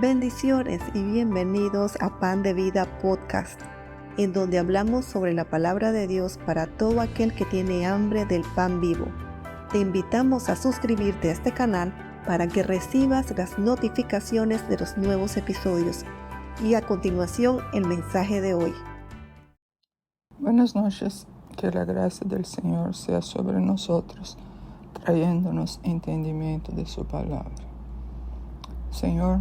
Bendiciones y bienvenidos a Pan de Vida Podcast, en donde hablamos sobre la palabra de Dios para todo aquel que tiene hambre del pan vivo. Te invitamos a suscribirte a este canal para que recibas las notificaciones de los nuevos episodios. Y a continuación, el mensaje de hoy. Buenas noches, que la gracia del Señor sea sobre nosotros, trayéndonos entendimiento de su palabra. Señor,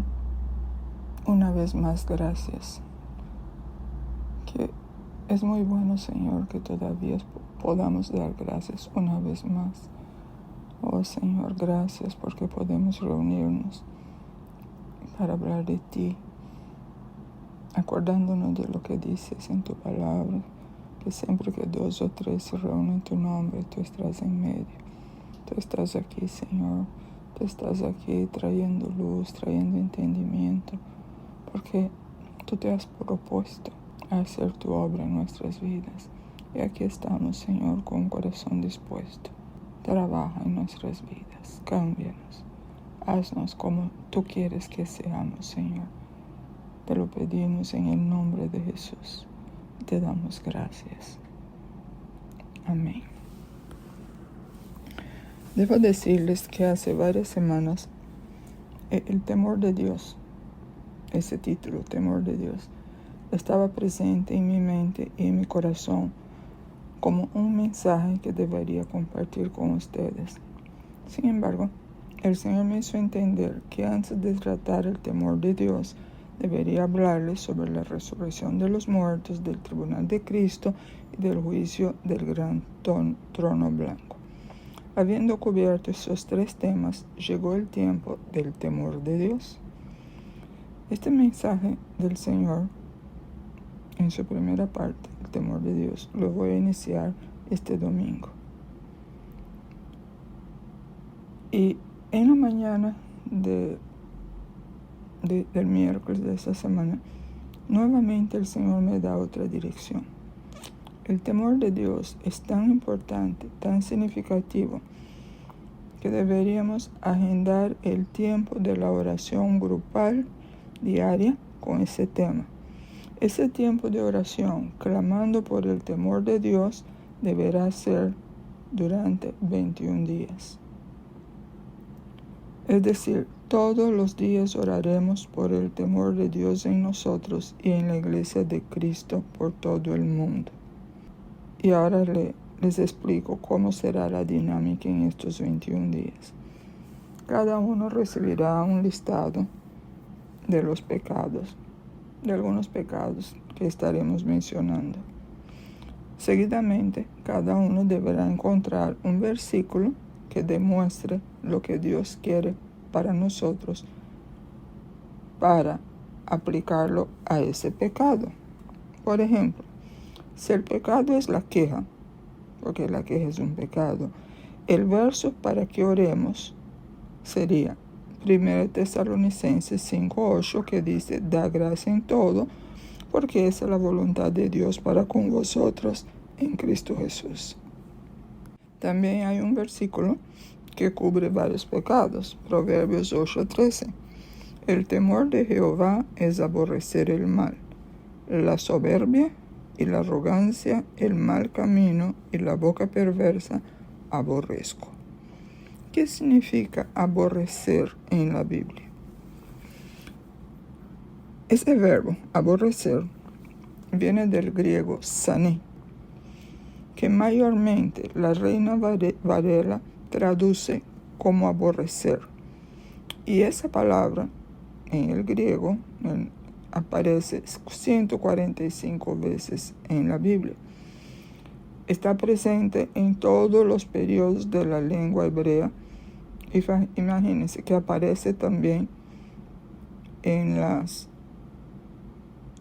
una vez más gracias, que es muy bueno, Señor, que todavía podamos dar gracias una vez más. Oh Señor, gracias porque podemos reunirnos para hablar de ti, acordándonos de lo que dices en tu palabra, que siempre que 2 o 3 se reúnen en tu nombre, tú estás en medio. Tú estás aquí, Señor. Tú estás aquí trayendo luz, trayendo entendimiento, porque tú te has propuesto a hacer tu obra en nuestras vidas. Y aquí estamos, Señor, con un corazón dispuesto. Trabaja en nuestras vidas, cámbianos, haznos como tú quieres que seamos, Señor. Te lo pedimos en el nombre de Jesús. Te damos gracias. Amén. Debo decirles que hace varias semanas el temor de Dios, ese título, temor de Dios, estaba presente en mi mente y en mi corazón como un mensaje que debería compartir con ustedes. Sin embargo, el Señor me hizo entender que antes de tratar el temor de Dios, debería hablarles sobre la resurrección de los muertos, del tribunal de Cristo y del juicio del gran trono blanco. Habiendo cubierto esos 3 temas, llegó el tiempo del temor de Dios. Este mensaje del Señor, en su primera parte, el temor de Dios, lo voy a iniciar este domingo. Y en la mañana del miércoles de esta semana, nuevamente el Señor me da otra dirección. El temor de Dios es tan importante, tan significativo, que deberíamos agendar el tiempo de la oración grupal diaria con ese tema. Ese tiempo de oración, clamando por el temor de Dios, deberá ser durante 21 días. Es decir, todos los días oraremos por el temor de Dios en nosotros y en la iglesia de Cristo por todo el mundo. Y ahora les explico cómo será la dinámica en estos 21 días. Cada uno recibirá un listado de los pecados, de algunos pecados que estaremos mencionando. Seguidamente, cada uno deberá encontrar un versículo que demuestre lo que Dios quiere para nosotros para aplicarlo a ese pecado. Por ejemplo, si el pecado es la queja, porque la queja es un pecado, el verso para que oremos sería 1 Tesalonicenses 5:8, que dice: da gracia en todo, porque esa es la voluntad de Dios para con vosotros en Cristo Jesús. También hay un versículo que cubre varios pecados, Proverbios 8:13. El temor de Jehová es aborrecer el mal, la soberbia y la arrogancia, el mal camino y la boca perversa aborrezco. ¿Qué significa aborrecer en la Biblia? Ese verbo, aborrecer, viene del griego sané, que mayormente la Reina Valera traduce como aborrecer. Y esa palabra en el griego aparece 145 veces en la Biblia. Está presente en todos los periodos de la lengua hebrea. Imagínense que aparece también en las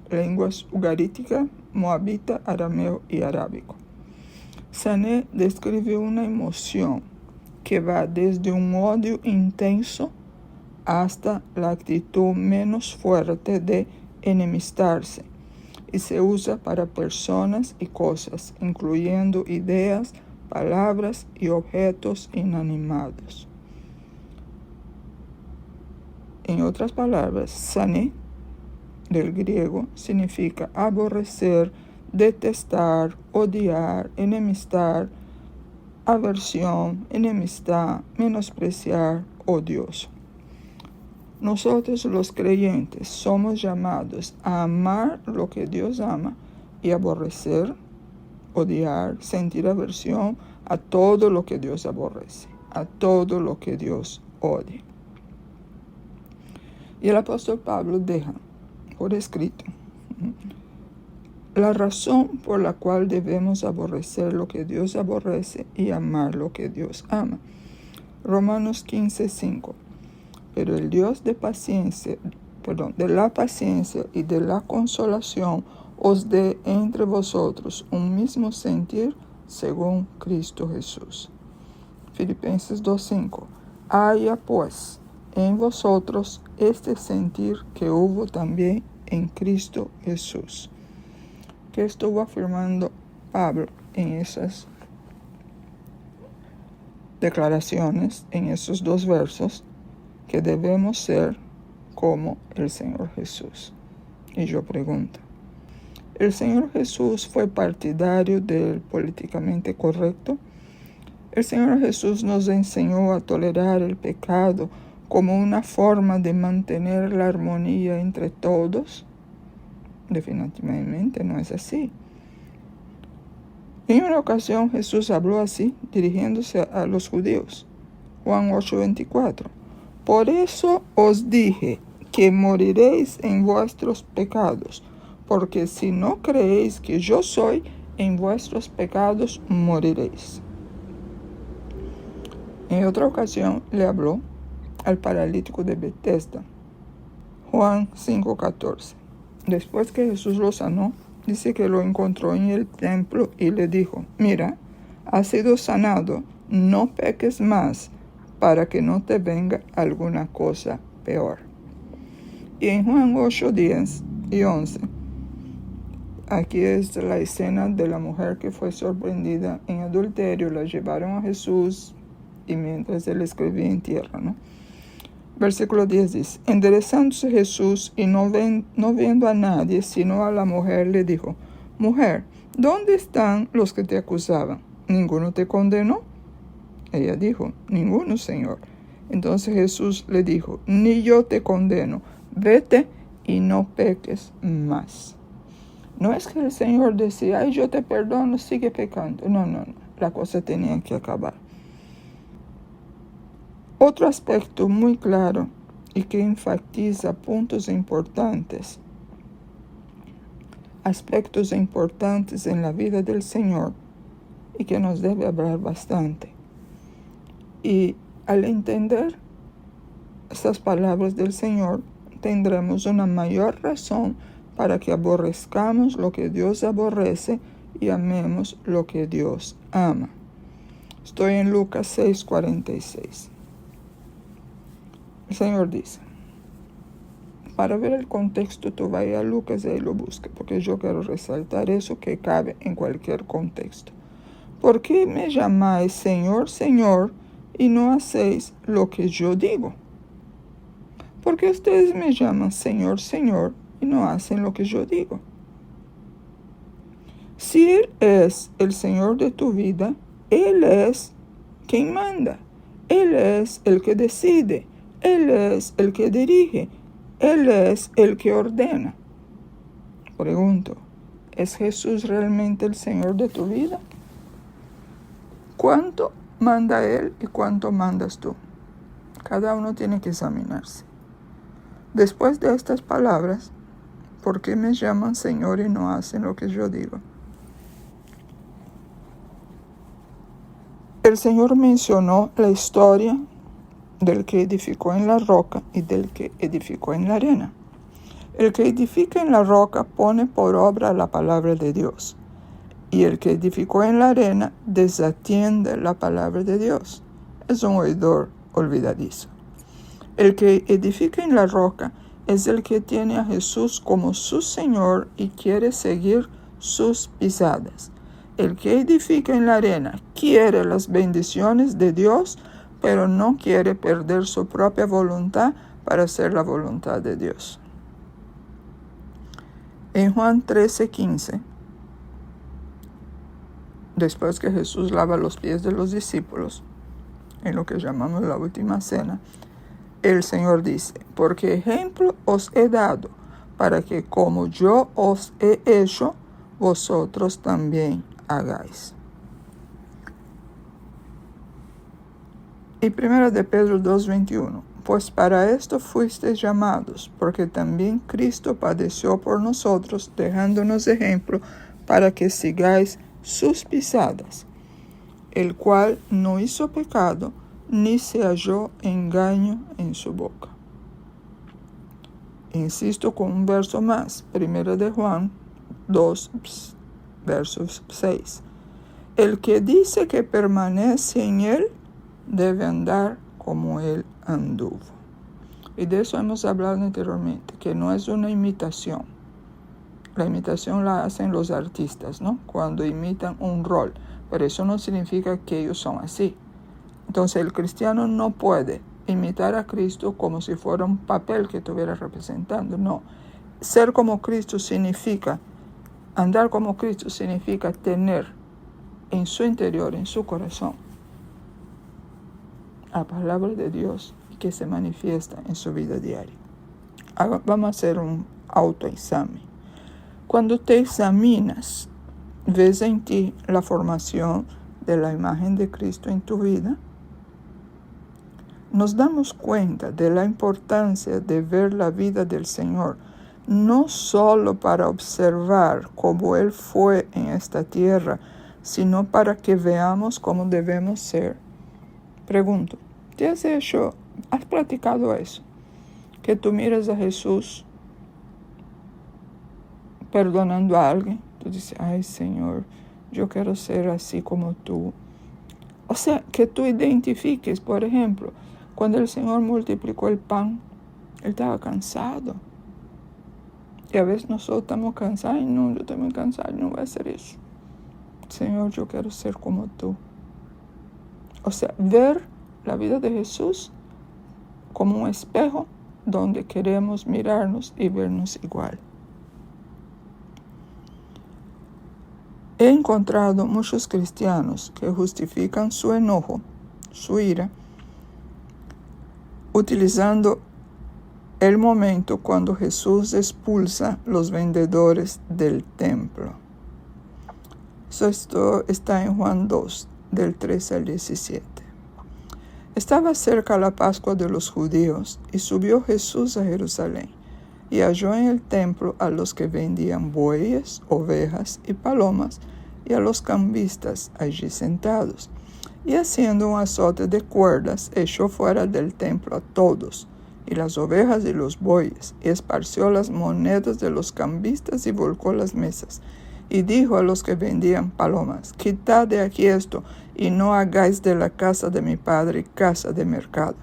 lenguas ugarítica, moabita, arameo y arábico. Sané describe una emoción que va desde un odio intenso hasta la actitud menos fuerte de enemistarse, y se usa para personas y cosas, incluyendo ideas, palabras y objetos inanimados. En otras palabras, sané, del griego, significa aborrecer, detestar, odiar, enemistar, aversión, enemistad, menospreciar, odioso. Nosotros los creyentes somos llamados a amar lo que Dios ama y aborrecer, odiar, sentir aversión a todo lo que Dios aborrece, a todo lo que Dios odia. Y el apóstol Pablo deja por escrito la razón por la cual debemos aborrecer lo que Dios aborrece y amar lo que Dios ama. Romanos 15:5. Pero el Dios de la paciencia y de la consolación os dé entre vosotros un mismo sentir según Cristo Jesús. Filipenses 2:5. Haya pues en vosotros este sentir que hubo también en Cristo Jesús. ¿Qué estuvo afirmando Pablo en esas declaraciones, en esos dos versos? Que debemos ser como el Señor Jesús. Y yo pregunto, ¿el Señor Jesús fue partidario del políticamente correcto? ¿El Señor Jesús nos enseñó a tolerar el pecado como una forma de mantener la armonía entre todos? Definitivamente no es así. En una ocasión Jesús habló así, dirigiéndose a los judíos. Juan 8:24. Por eso os dije que moriréis en vuestros pecados, porque si no creéis que yo soy, en vuestros pecados moriréis. En otra ocasión le habló al paralítico de Betesda. Juan 5:14. Después que Jesús lo sanó, dice que lo encontró en el templo y le dijo, mira, has sido sanado, no peques más, para que no te venga alguna cosa peor. Y en Juan 8:10 y 11, aquí es la escena de la mujer que fue sorprendida en adulterio, la llevaron a Jesús y mientras él escribía en tierra, ¿no? Versículo 10 dice, enderezándose Jesús y no viendo a nadie, sino a la mujer, le dijo, mujer, ¿dónde están los que te acusaban? ¿Ninguno te condenó? Ella dijo, ninguno, Señor. Entonces Jesús le dijo, ni yo te condeno, vete y no peques más. No es que el Señor decía, ay, yo te perdono, sigue pecando. No, la cosa tenía que acabar. Otro aspecto muy claro y que enfatiza puntos importantes, aspectos importantes en la vida del Señor y que nos debe hablar bastante. Y al entender estas palabras del Señor, tendremos una mayor razón para que aborrezcamos lo que Dios aborrece y amemos lo que Dios ama. Estoy en Lucas 6:46. El Señor dice, para ver el contexto, tú vayas a Lucas y ahí lo busques, porque yo quiero resaltar eso que cabe en cualquier contexto. ¿Por qué me llamáis Señor, Señor, y no hacéis lo que yo digo? Porque ustedes me llaman Señor, Señor, y no hacen lo que yo digo. Si Él es el Señor de tu vida, Él es quien manda. Él es el que decide. Él es el que dirige. Él es el que ordena. Pregunto, ¿es Jesús realmente el Señor de tu vida? ¿Cuánto manda Él y cuánto mandas tú? Cada uno tiene que examinarse. Después de estas palabras, ¿por qué me llaman Señor y no hacen lo que yo digo? El Señor mencionó la historia del que edificó en la roca y del que edificó en la arena. El que edifica en la roca pone por obra la palabra de Dios, y el que edificó en la arena desatiende la palabra de Dios. Es un oidor olvidadizo. El que edifica en la roca es el que tiene a Jesús como su Señor y quiere seguir sus pisadas. El que edifica en la arena quiere las bendiciones de Dios, pero no quiere perder su propia voluntad para hacer la voluntad de Dios. En Juan 13:15, después que Jesús lava los pies de los discípulos, en lo que llamamos la última cena, el Señor dice: porque ejemplo os he dado, para que como yo os he hecho, vosotros también hagáis. Y 1 de Pedro 2:21, pues para esto fuisteis llamados, porque también Cristo padeció por nosotros, dejándonos ejemplo para que sigáis sus pisadas, el cual no hizo pecado, ni se halló engaño en su boca. Insisto con un verso más, 1 de Juan 2, versos 6. El que dice que permanece en él, debe andar como él anduvo. Y de eso hemos hablado anteriormente, que no es una imitación. La imitación la hacen los artistas, ¿no? Cuando imitan un rol, pero eso no significa que ellos son así. Entonces el cristiano no puede imitar a Cristo como si fuera un papel que estuviera representando, no. Ser como Cristo significa, andar como Cristo significa tener en su interior, en su corazón, la palabra de Dios que se manifiesta en su vida diaria. Vamos a hacer un autoexamen. Cuando te examinas, ¿ves en ti la formación de la imagen de Cristo en tu vida? Nos damos cuenta de la importancia de ver la vida del Señor, no solo para observar cómo Él fue en esta tierra, sino para que veamos cómo debemos ser. Pregunto, ¿te has practicado eso? Que tú miras a Jesús perdonando a alguien. Tú dices: ay, Señor, yo quiero ser así como tú. O sea, que tú identifiques, por ejemplo, cuando el Señor multiplicó el pan, Él estaba cansado. Y a veces nosotros estamos cansados. Ay, no, yo estoy muy cansado, no voy a hacer eso. Señor, yo quiero ser como tú. O sea, ver la vida de Jesús como un espejo donde queremos mirarnos y vernos igual. He encontrado muchos cristianos que justifican su enojo, su ira, utilizando el momento cuando Jesús expulsa los vendedores del templo. Esto está en Juan 2, del 13 al 17. Estaba cerca la Pascua de los judíos, y subió Jesús a Jerusalén, y halló en el templo a los que vendían bueyes, ovejas y palomas, y a los cambistas allí sentados. Y haciendo un azote de cuerdas, echó fuera del templo a todos, y las ovejas y los bueyes, y esparció las monedas de los cambistas y volcó las mesas. Y dijo a los que vendían palomas: quitad de aquí esto, y no hagáis de la casa de mi padre casa de mercado.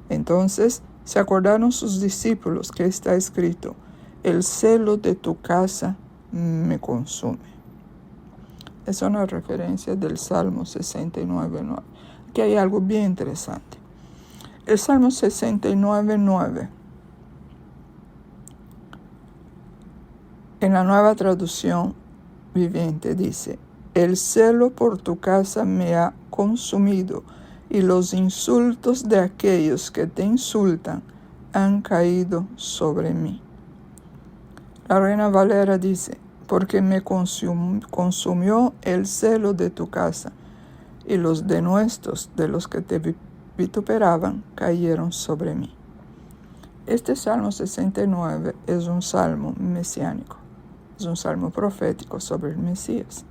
Entonces se acordaron sus discípulos que está escrito: el celo de tu casa me consume. Es una referencia del Salmo 69:9. Aquí hay algo bien interesante. El Salmo 69:9, en la Nueva Traducción Viviente, dice: el celo por tu casa me ha consumido, y los insultos de aquellos que te insultan han caído sobre mí. La Reina Valera dice: porque me consumió el celo de tu casa, y los denuestos de los que te vituperaban cayeron sobre mí. Este Salmo 69 es un salmo mesiánico, es un salmo profético sobre el Mesías.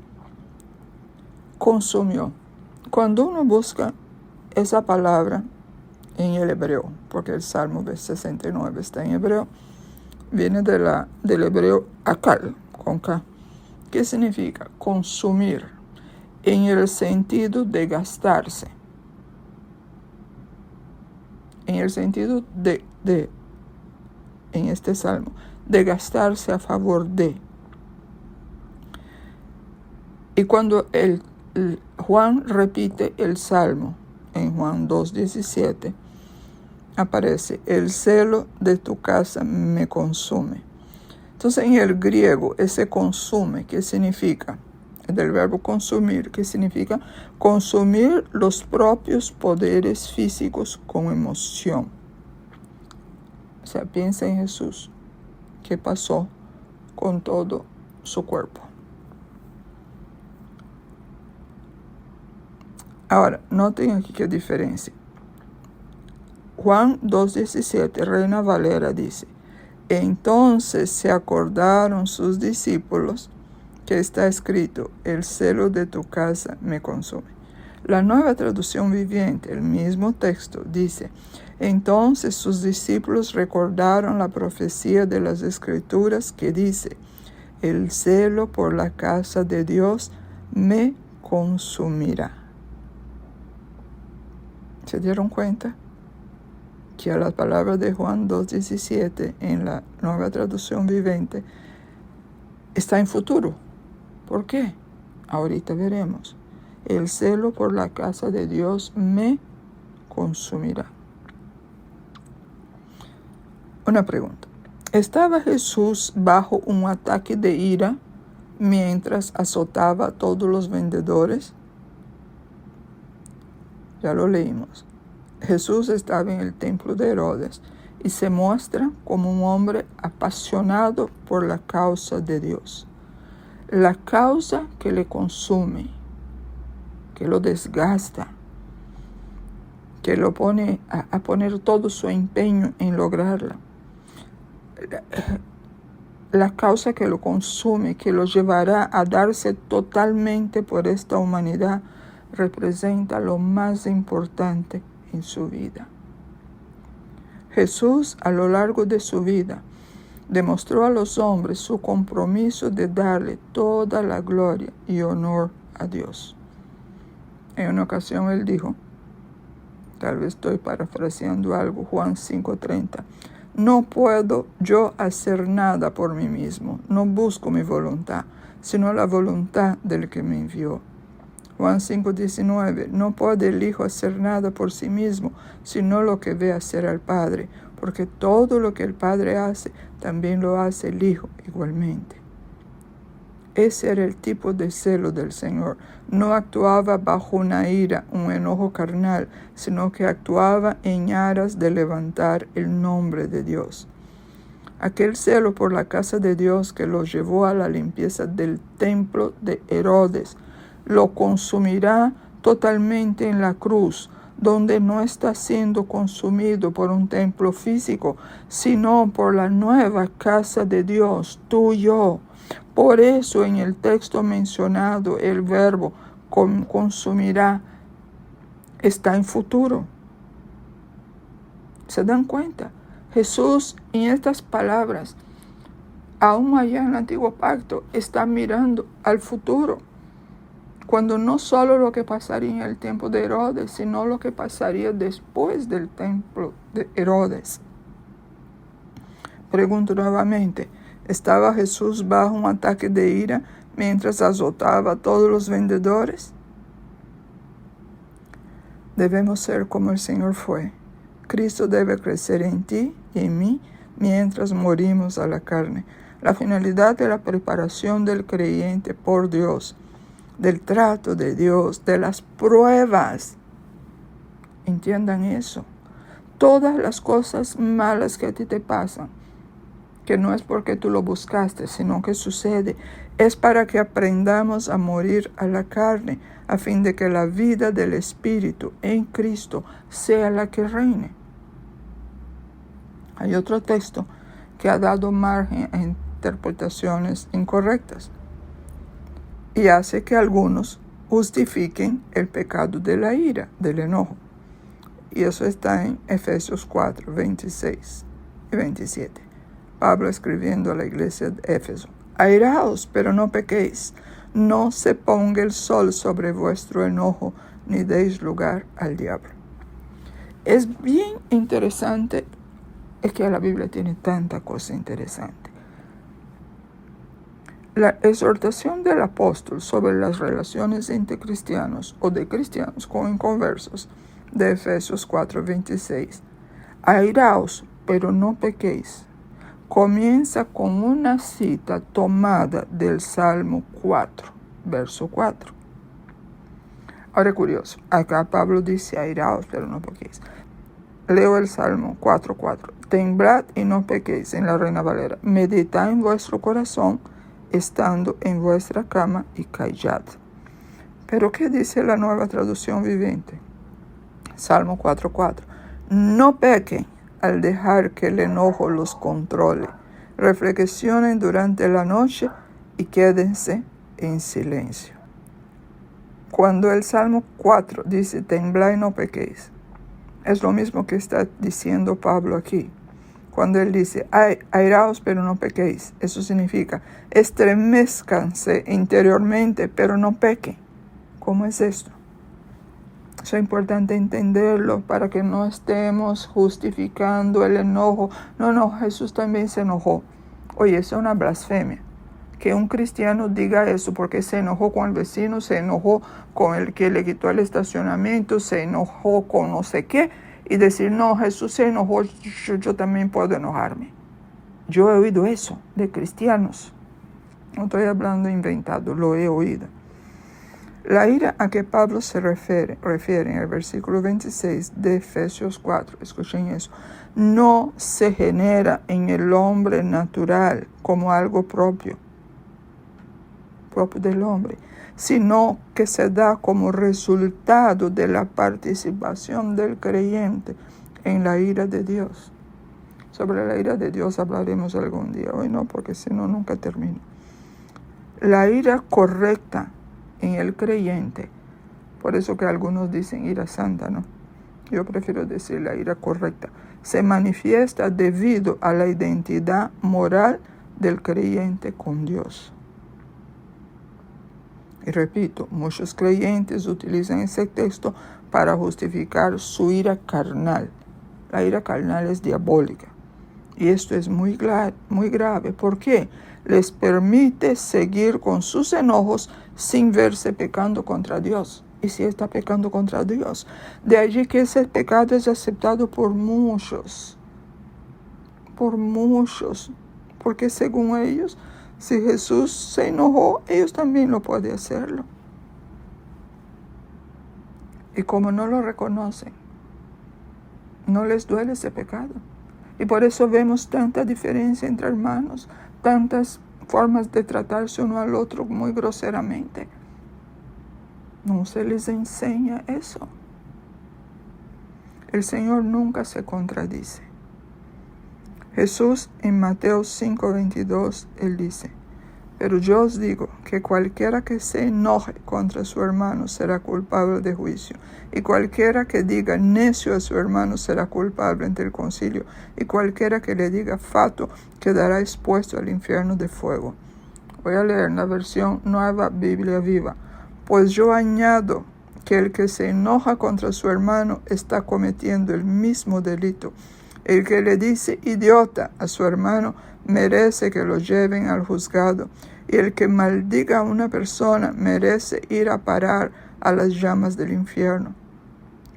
Consumió. Cuando uno busca esa palabra en el hebreo, porque el Salmo 69 está en hebreo, viene del hebreo akal, con K, que significa consumir, en el sentido de gastarse, en el sentido en este salmo, de gastarse a favor de. Y cuando Juan repite el salmo en Juan 2:17, aparece, el celo de tu casa me consume. Entonces en el griego ese consume, ¿qué significa? Del verbo consumir, que significa consumir los propios poderes físicos con emoción. O sea, piensa en Jesús, ¿qué pasó con todo su cuerpo? Ahora, noten aquí qué diferencia. Juan 2:17, Reina Valera dice, entonces se acordaron sus discípulos que está escrito, el celo de tu casa me consume. La Nueva Traducción Viviente, el mismo texto, dice, entonces sus discípulos recordaron la profecía de las Escrituras que dice, el celo por la casa de Dios me consumirá. ¿Se dieron cuenta? Que a las palabras de Juan 2:17 en la Nueva Traducción Viviente está en futuro. ¿Por qué? Ahorita veremos. El celo por la casa de Dios me consumirá. Una pregunta. ¿Estaba Jesús bajo un ataque de ira mientras azotaba a todos los vendedores? Ya lo leímos. Jesús estaba en el templo de Herodes y se muestra como un hombre apasionado por la causa de Dios. La causa que le consume, que lo desgasta, que lo pone a poner todo su empeño en lograrla. La causa que lo consume, que lo llevará a darse totalmente por esta humanidad, representa lo más importante en su vida. Jesús, a lo largo de su vida, demostró a los hombres su compromiso de darle toda la gloria y honor a Dios. En una ocasión él dijo, tal vez estoy parafraseando algo, Juan 5:30, no puedo yo hacer nada por mí mismo, no busco mi voluntad, sino la voluntad del que me envió. Juan 5:19, no puede el Hijo hacer nada por sí mismo, sino lo que ve hacer al Padre, porque todo lo que el Padre hace, también lo hace el Hijo igualmente. Ese era el tipo de celo del Señor. No actuaba bajo una ira, un enojo carnal, sino que actuaba en aras de levantar el nombre de Dios. Aquel celo por la casa de Dios que lo llevó a la limpieza del templo de Herodes, lo consumirá totalmente en la cruz, donde no está siendo consumido por un templo físico, sino por la nueva casa de Dios, tú y yo. Por eso en el texto mencionado el verbo consumirá está en futuro. ¿Se dan cuenta? Jesús en estas palabras, aún allá en el Antiguo Pacto, está mirando al futuro. Cuando no solo lo que pasaría en el tiempo de Herodes, sino lo que pasaría después del templo de Herodes. Pregunto nuevamente, ¿estaba Jesús bajo un ataque de ira mientras azotaba a todos los vendedores? Debemos ser como el Señor fue. Cristo debe crecer en ti y en mí mientras morimos a la carne. La finalidad de la preparación del creyente por Dios, del trato de Dios, de las pruebas. Entiendan eso. Todas las cosas malas que a ti te pasan, que no es porque tú lo buscaste, sino que sucede, es para que aprendamos a morir a la carne, a fin de que la vida del Espíritu en Cristo sea la que reine. Hay otro texto que ha dado margen a interpretaciones incorrectas y hace que algunos justifiquen el pecado de la ira, del enojo. Y eso está en Efesios 4, 26 y 27. Pablo escribiendo a la iglesia de Éfeso. Airaos, pero no pequéis. No se ponga el sol sobre vuestro enojo, ni deis lugar al diablo. Es bien interesante, es que la Biblia tiene tanta cosa interesante. La exhortación del apóstol sobre las relaciones entre cristianos o de cristianos con inconversos de Efesios 4:26 Airaos, pero no pequéis. Comienza con una cita tomada del Salmo 4, verso 4. Ahora es curioso, acá Pablo dice airaos, pero no pequéis. Leo el Salmo 4:4. Temblad y no pequéis, en la Reina Valera. Meditad en vuestro corazón, estando en vuestra cama, y callad. Pero ¿qué dice la Nueva Traducción Viviente? Salmo 4:4. No pequen al dejar que el enojo los controle. Reflexionen durante la noche y quédense en silencio. Cuando el Salmo 4 dice temblad y no pequéis, es lo mismo que está diciendo Pablo aquí. Cuando él dice airaos pero no pequéis, eso significa estremezcanse interiormente pero no pequen. ¿Cómo es esto? Eso es importante entenderlo para que no estemos justificando el enojo. No, Jesús también se enojó. Oye, eso es una blasfemia. Que un cristiano diga eso porque se enojó con el vecino, se enojó con el que le quitó el estacionamiento, se enojó con no sé qué, y decir, no, Jesús se enojó, yo también puedo enojarme. Yo he oído eso de cristianos. No estoy hablando inventado, lo he oído. La ira a que Pablo se refiere en el versículo 26 de Efesios 4, escuchen eso, no se genera en el hombre natural como algo propio del hombre, sino que se da como resultado de la participación del creyente en la ira de Dios. Sobre la ira de Dios hablaremos algún día, hoy no, porque si no nunca termino. La ira correcta en el creyente, por eso que algunos dicen ira santa, ¿no? Yo prefiero decir la ira correcta, se manifiesta debido a la identidad moral del creyente con Dios. Y repito, muchos creyentes utilizan ese texto para justificar su ira carnal. La ira carnal es diabólica. Y esto es muy grave. ¿Por qué? Les permite seguir con sus enojos sin verse pecando contra Dios. Y si está pecando contra Dios, de allí que ese pecado es aceptado por muchos. Porque según ellos, si Jesús se enojó, ellos también lo pueden hacerlo. Y como no lo reconocen, no les duele ese pecado. Y por eso vemos tanta diferencia entre hermanos, tantas formas de tratarse uno al otro muy groseramente. No se les enseña eso. El Señor nunca se contradice. Jesús en Mateo 5:22, Él dice, pero yo os digo que cualquiera que se enoje contra su hermano será culpable de juicio, y cualquiera que diga necio a su hermano será culpable ante el concilio, y cualquiera que le diga fatuo quedará expuesto al infierno de fuego. Voy a leer la versión Nueva Biblia Viva. Pues yo añado que el que se enoja contra su hermano está cometiendo el mismo delito. El que le dice idiota a su hermano merece que lo lleven al juzgado, y el que maldiga a una persona merece ir a parar a las llamas del infierno.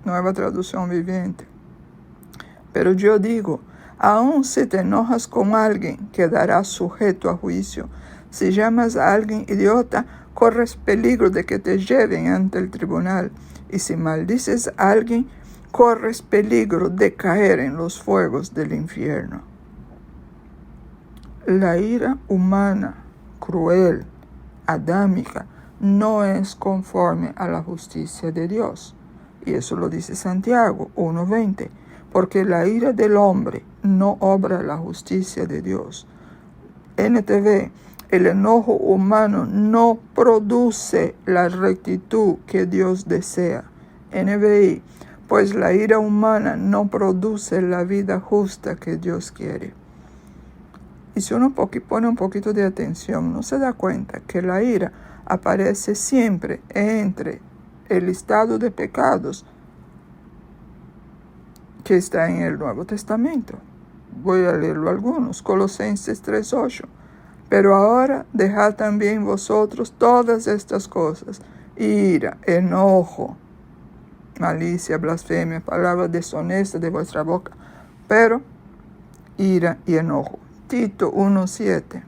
Nueva Traducción Viviente. Pero yo digo, aun si te enojas con alguien, quedarás sujeto a juicio. Si llamas a alguien idiota, corres peligro de que te lleven ante el tribunal. Y si maldices a alguien, corres peligro de caer en los fuegos del infierno. La ira humana, cruel, adámica, no es conforme a la justicia de Dios. Y eso lo dice Santiago 1:20. Porque la ira del hombre no obra la justicia de Dios. NTV, el enojo humano no produce la rectitud que Dios desea. NBI, pues la ira humana no produce la vida justa que Dios quiere. Y si uno pone un poquito de atención, uno se da cuenta que la ira aparece siempre entre el listado de pecados que está en el Nuevo Testamento. Voy a leerlo algunos. Colosenses 3:8. Pero ahora dejad también vosotros todas estas cosas: ira, enojo, malicia, blasfemia, palabras deshonestas de vuestra boca. pero ira y enojo. Tito 1:7.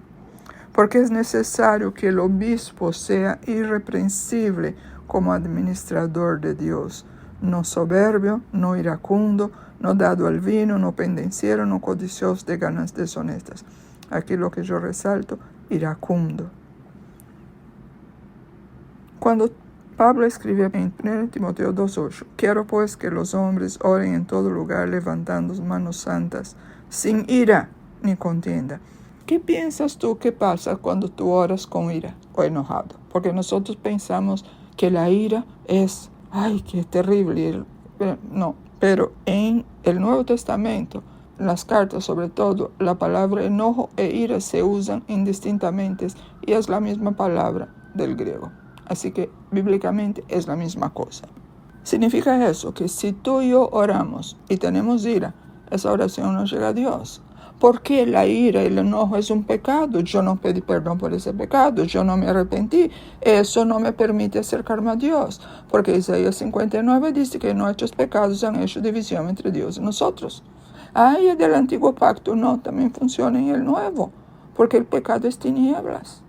Porque es necesario que el obispo sea irreprensible como administrador de Dios, no soberbio, no iracundo, no dado al vino, no pendenciero, no codicioso de ganas deshonestas. Aquí lo que yo resalto, iracundo. Cuando Pablo escribe en 1 Timoteo 2:8, quiero pues que los hombres oren en todo lugar levantando manos santas, sin ira ni contienda. ¿Qué piensas tú que pasa cuando tú oras con ira o enojado? Porque nosotros pensamos que la ira es, ay, qué terrible. No, pero en el Nuevo Testamento, en las cartas sobre todo, la palabra enojo e ira se usan indistintamente y es la misma palabra del griego. Así que bíblicamente es la misma cosa. Significa eso, que si tú y yo oramos y tenemos ira, esa oración no llega a Dios. Porque la ira y el enojo es un pecado. Yo no pedí perdón por ese pecado. Yo no me arrepentí. Eso no me permite acercarme a Dios. Porque Isaías 59 dice que nuestros pecados han hecho división entre Dios y nosotros. Y del antiguo pacto no, también funciona en el nuevo. Porque el pecado es tinieblas.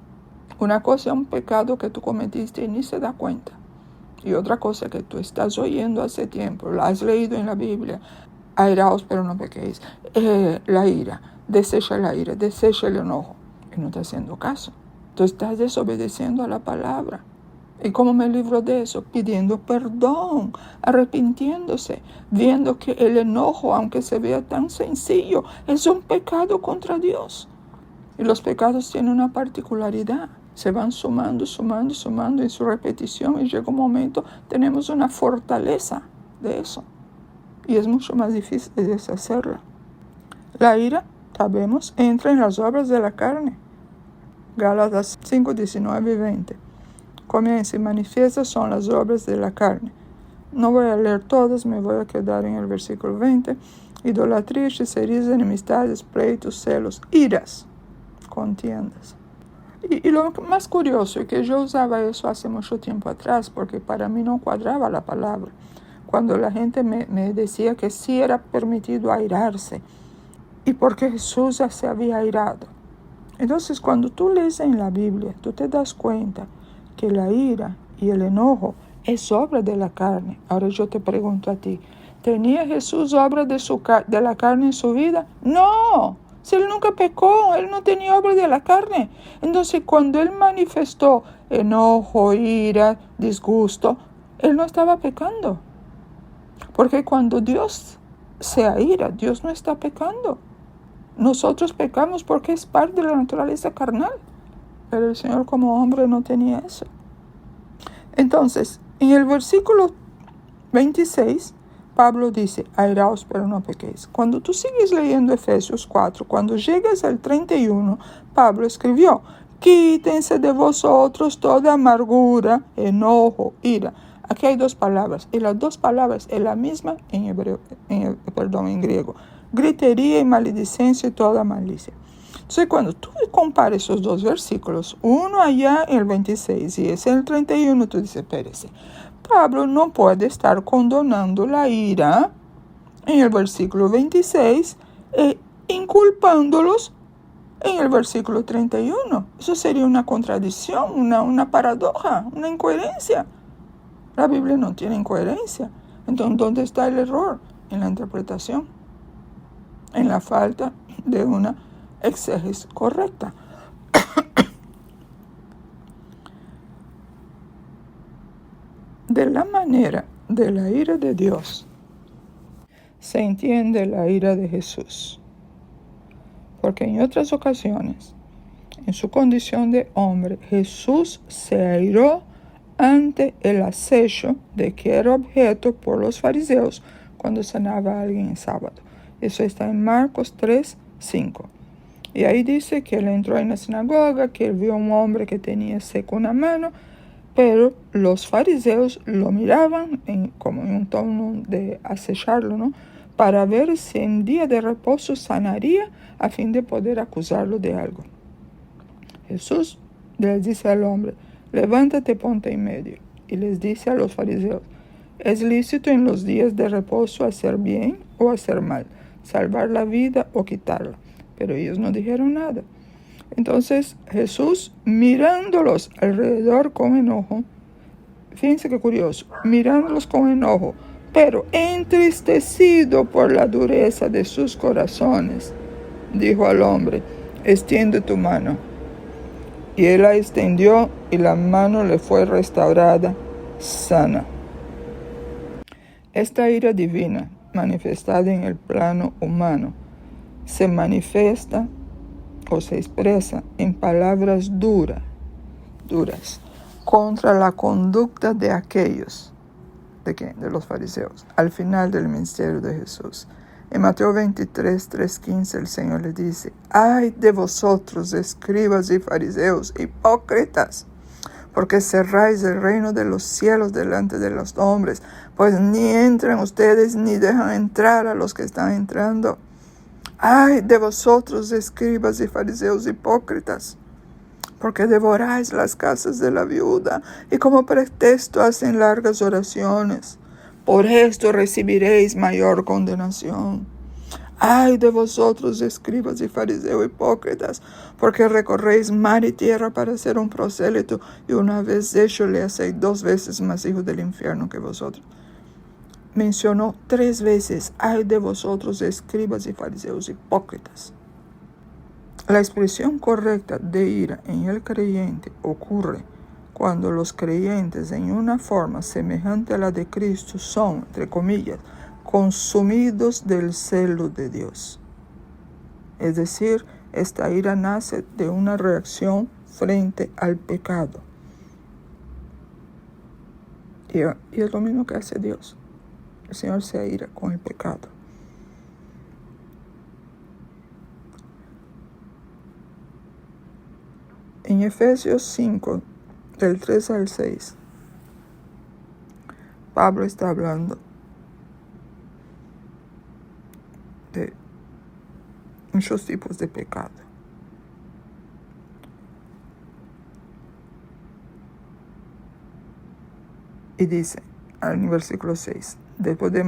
Una cosa es un pecado que tú cometiste y ni se da cuenta. Y otra cosa que tú estás oyendo hace tiempo, lo has leído en la Biblia. Airaos, pero no pequéis. La ira, desecha el enojo. Y no estás haciendo caso. Tú estás desobedeciendo a la palabra. ¿Y cómo me libro de eso? Pidiendo perdón, arrepintiéndose, viendo que el enojo, aunque se vea tan sencillo, es un pecado contra Dios. Y los pecados tienen una particularidad. Se van sumando en su repetición y llega un momento, tenemos una fortaleza de eso. Y es mucho más difícil de deshacerla. La ira, sabemos, entra en las obras de la carne. Gálatas 5:19 y 20. Comienza y manifiesta son las obras de la carne. No voy a leer todas, me voy a quedar en el versículo 20. Idolatría, hechicerías, enemistades, pleitos, celos, iras, contiendas. Y lo más curioso es que yo usaba eso hace mucho tiempo atrás, porque para mí no cuadraba la palabra. Cuando la gente me decía que sí era permitido airarse, y porque Jesús ya se había airado. Entonces, cuando tú lees en la Biblia, tú te das cuenta que la ira y el enojo es obra de la carne. Ahora yo te pregunto a ti, ¿tenía Jesús obra de la carne en su vida? No, si él nunca pecó, él no tenía obra de la carne. Entonces, cuando él manifestó enojo, ira, disgusto, él no estaba pecando. Porque cuando Dios se aira, Dios no está pecando. Nosotros pecamos porque es parte de la naturaleza carnal. Pero el Señor como hombre no tenía eso. Entonces, en el versículo 26, Pablo dice, airaos pero no pequéis. Cuando tú sigues leyendo Efesios 4, cuando llegas al 31, Pablo escribió, quítense de vosotros toda amargura, enojo, ira. Aquí hay dos palabras, y las dos palabras es la misma en griego. Gritería y maledicencia y toda malicia. Entonces, cuando tú compares esos dos versículos, uno allá en el 26 y ese en el 31, tú dices, espérese, Pablo no puede estar condenando la ira en el versículo 26 e inculpándolos en el versículo 31. Eso sería una contradicción, una paradoja, una incoherencia. La Biblia no tiene incoherencia. Entonces, ¿dónde está el error? En la interpretación, en la falta de una exégesis correcta. De la manera de la ira de Dios se entiende la ira de Jesús. Porque en otras ocasiones, en su condición de hombre, Jesús se airó ante el acecho de que era objeto por los fariseos cuando sanaba a alguien en sábado. Eso está en Marcos 3:5. Y ahí dice que él entró en la sinagoga, que él vio a un hombre que tenía seco una mano, pero los fariseos lo miraban como en un tono de acecharlo, ¿no? Para ver si en día de reposo sanaría a fin de poder acusarlo de algo. Jesús les dice al hombre, levántate, ponte en medio. Y les dice a los fariseos, ¿es lícito en los días de reposo hacer bien o hacer mal? salvar la vida o quitarla. Pero ellos no dijeron nada. Entonces Jesús, mirándolos alrededor con enojo, fíjense qué curioso, mirándolos con enojo, pero entristecido por la dureza de sus corazones, dijo al hombre: extiende tu mano. Y él la extendió y la mano le fue restaurada sana. Esta ira divina, manifestada en el plano humano, se manifiesta o se expresa en palabras duras contra la conducta de aquellos, de los fariseos, al final del ministerio de Jesús. En Mateo 23, 3:15 el Señor le dice: ay de vosotros, escribas y fariseos, hipócritas, porque cerráis el reino de los cielos delante de los hombres, pues ni entran ustedes ni dejan entrar a los que están entrando. Ay de vosotros, escribas y fariseos hipócritas, porque devoráis las casas de la viuda y como pretexto hacen largas oraciones. Por esto recibiréis mayor condenación. Ay de vosotros, escribas y fariseos hipócritas, porque recorréis mar y tierra para ser un prosélito, y una vez hecho le hacéis 2 veces más hijos del infierno que vosotros. Mencionó 3 veces: ay de vosotros, escribas y fariseos hipócritas. La expresión correcta de ira en el creyente ocurre cuando los creyentes en una forma semejante a la de Cristo son, entre comillas, consumidos del celo de Dios. Es decir, esta ira nace de una reacción frente al pecado. Y es lo mismo que hace Dios. El Señor se aira con el pecado. En Efesios 5, del 3 al 6, Pablo está hablando de muchos tipos de pecado. Y dice, en el versículo 6, después de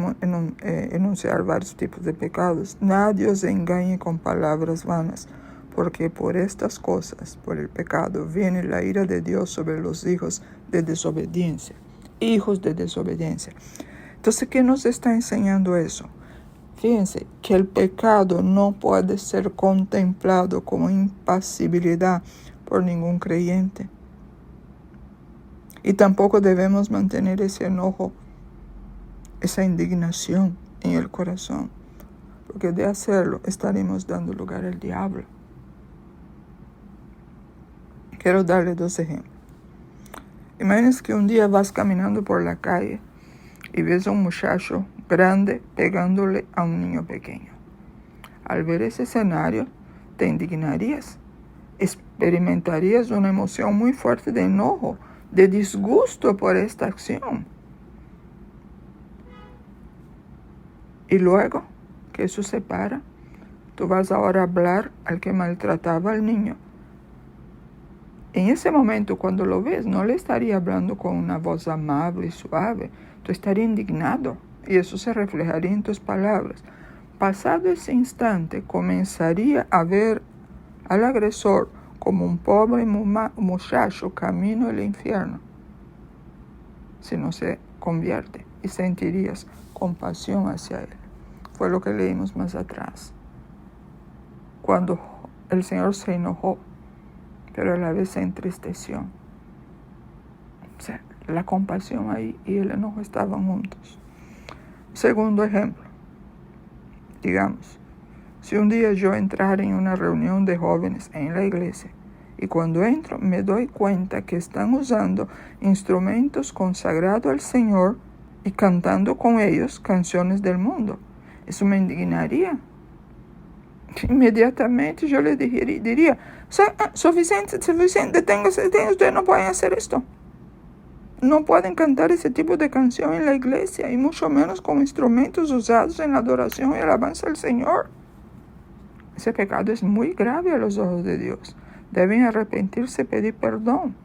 enunciar varios tipos de pecados: nadie os engañe con palabras vanas, porque por estas cosas, por el pecado, viene la ira de Dios sobre los hijos de desobediencia. Hijos de desobediencia. Entonces, ¿qué nos está enseñando eso? Fíjense que el pecado no puede ser contemplado como impasibilidad por ningún creyente. Y tampoco debemos mantener ese enojo, esa indignación en el corazón, porque de hacerlo estaremos dando lugar al diablo. Quiero darle 2 ejemplos. Imagínense que un día vas caminando por la calle y ves a un muchacho grande pegándole a un niño pequeño. Al ver ese escenario, te indignarías, experimentarías una emoción muy fuerte de enojo, de disgusto por esta acción. Y luego que eso se para, tú vas ahora a hablar al que maltrataba al niño. En ese momento, cuando lo ves, no le estaría hablando con una voz amable y suave. Tú estarías indignado y eso se reflejaría en tus palabras. Pasado ese instante, comenzaría a ver al agresor como un pobre muchacho camino al infierno, si no se convierte, y sentirías compasión hacia él. Fue lo que leímos más atrás, cuando el Señor se enojó, pero a la vez se entristeció. O sea, la compasión ahí y el enojo estaban juntos. Segundo ejemplo, digamos, si un día yo entrara en una reunión de jóvenes en la iglesia y cuando entro me doy cuenta que están usando instrumentos consagrados al Señor y cantando con ellos canciones del mundo, eso me indignaría. Inmediatamente yo le diría: suficiente, deténgase, ustedes no pueden hacer esto. No pueden cantar ese tipo de canción en la iglesia, y mucho menos con instrumentos usados en la adoración y alabanza al Señor. Ese pecado es muy grave a los ojos de Dios. Deben arrepentirse y pedir perdón.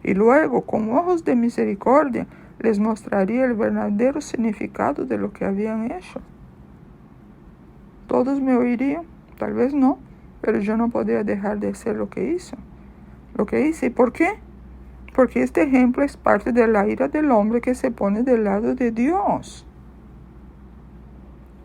Y luego, con ojos de misericordia, les mostraría el verdadero significado de lo que habían hecho. ¿Todos me oirían? Tal vez no, pero yo no podía dejar de hacer lo que hice. ¿Y por qué? Porque este ejemplo es parte de la ira del hombre que se pone del lado de Dios.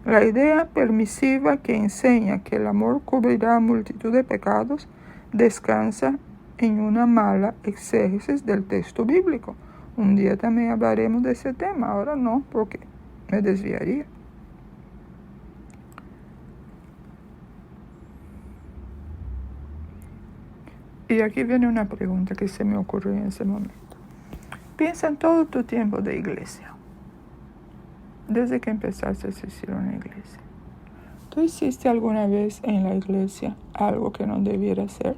La idea permisiva que enseña que el amor cubrirá multitud de pecados descansa en una mala exégesis del texto bíblico. Un día también hablaremos de ese tema, ahora no, porque me desviaría. Y aquí viene una pregunta que se me ocurrió en ese momento. Piensa en todo tu tiempo de iglesia. Desde que empezaste a asistir a una iglesia. ¿Tú hiciste alguna vez en la iglesia algo que no debiera hacer?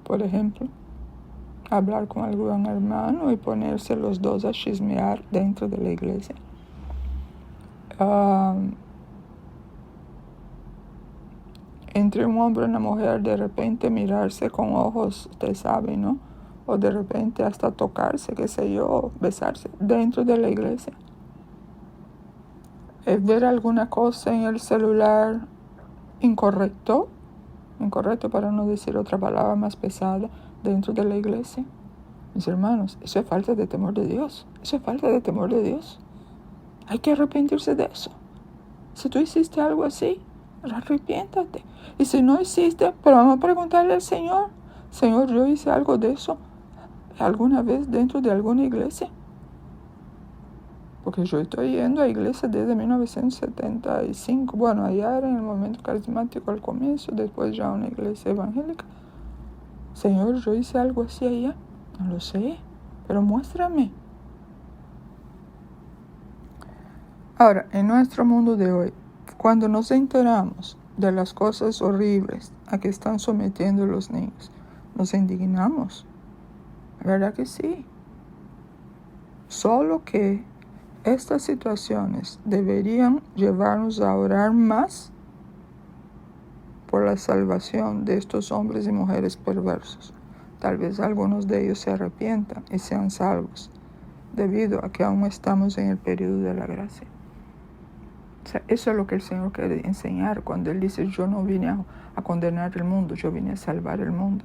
Por ejemplo, hablar con algún hermano y ponerse los dos a chismear dentro de la iglesia. Entre un hombre y una mujer, de repente mirarse con ojos, usted sabe, ¿no? O de repente hasta tocarse, qué sé yo, besarse dentro de la iglesia. Ver alguna cosa en el celular incorrecto para no decir otra palabra más pesada, dentro de la iglesia. Mis hermanos, eso es falta de temor de Dios. Hay que arrepentirse de eso. Si tú hiciste algo así, arrepiéntate. Y si no hiciste, pero vamos a preguntarle al Señor. Señor, yo hice algo de eso alguna vez dentro de alguna iglesia. Porque yo estoy yendo a iglesia desde 1975. Bueno, allá era en el momento carismático al comienzo, después ya una iglesia evangélica. Señor, yo hice algo así allá. No lo sé, pero muéstrame. Ahora, en nuestro mundo de hoy, cuando nos enteramos de las cosas horribles a que están sometiendo los niños, nos indignamos. ¿Verdad que sí? Solo que estas situaciones deberían llevarnos a orar más por la salvación de estos hombres y mujeres perversos. Tal vez algunos de ellos se arrepientan y sean salvos, debido a que aún estamos en el periodo de la gracia. O sea, eso es lo que el Señor quiere enseñar cuando Él dice, yo no vine a condenar el mundo, yo vine a salvar el mundo.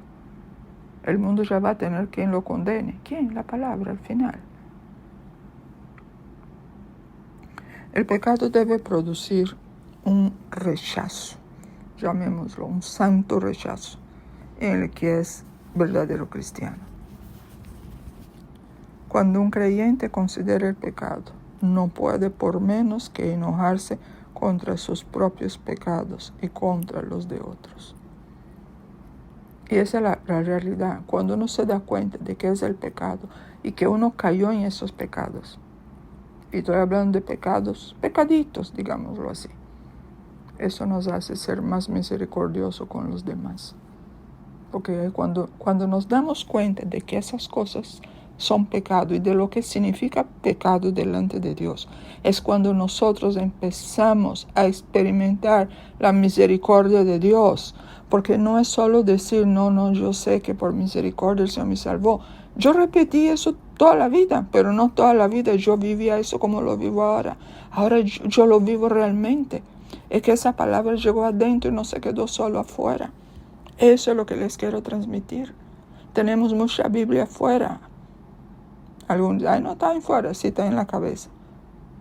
El mundo ya va a tener quien lo condene. ¿Quién? La palabra al final. El pecado debe producir un rechazo, llamémoslo, un santo rechazo, en el que es verdadero cristiano. Cuando un creyente considera el pecado, no puede por menos que enojarse contra sus propios pecados y contra los de otros. Y esa es la realidad. Cuando uno se da cuenta de que es el pecado y que uno cayó en esos pecados, y estoy hablando de pecados, pecaditos, digámoslo así, eso nos hace ser más misericordiosos con los demás. Porque cuando nos damos cuenta de que esas cosas son pecado y de lo que significa pecado delante de Dios, es cuando nosotros empezamos a experimentar la misericordia de Dios. Porque no es solo decir, no, yo sé que por misericordia el Señor me salvó. Yo repetí eso toda la vida, pero no toda la vida yo vivía eso como lo vivo ahora. Ahora yo lo vivo realmente. Es que esa palabra llegó adentro y no se quedó solo afuera. Eso es lo que les quiero transmitir. Tenemos mucha Biblia afuera. Algunos dicen, no está afuera, sí está en la cabeza.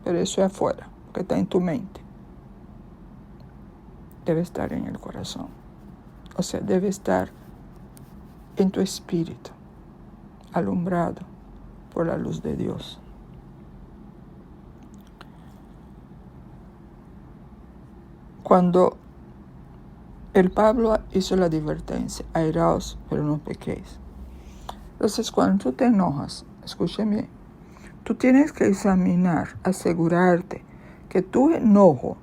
Pero eso es afuera, porque está en tu mente. Debe estar en el corazón. O sea, debe estar en tu espíritu, alumbrado por la luz de Dios. Cuando el Pablo hizo la advertencia, airaos, pero no pequéis. Entonces, cuando tú te enojas, escúchame, tú tienes que examinar, asegurarte que tu enojo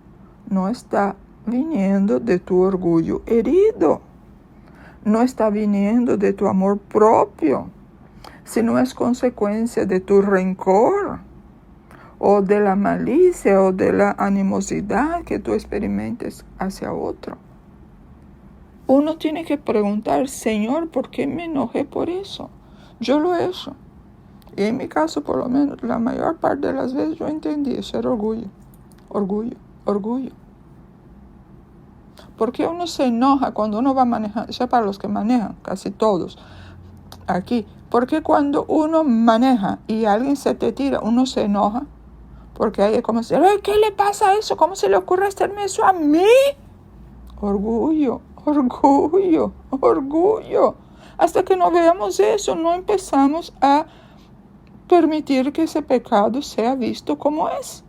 no está viniendo de tu orgullo herido, no está viniendo de tu amor propio, sino es consecuencia de tu rencor, o de la malicia, o de la animosidad que tú experimentes hacia otro. Uno tiene que preguntar, Señor, ¿por qué me enojé por eso? Yo lo he hecho. Y en mi caso, por lo menos, la mayor parte de las veces yo entendí eso era orgullo. Orgullo. ¿Por qué uno se enoja cuando uno va manejando? Eso es para los que manejan, casi todos aquí. ¿Por qué cuando uno maneja y alguien se te tira, uno se enoja? Porque hay como decir, ¿qué le pasa a eso? ¿Cómo se le ocurre hacerme eso a mí? Orgullo, orgullo, orgullo. Hasta que no veamos eso, no empezamos a permitir que ese pecado sea visto como es.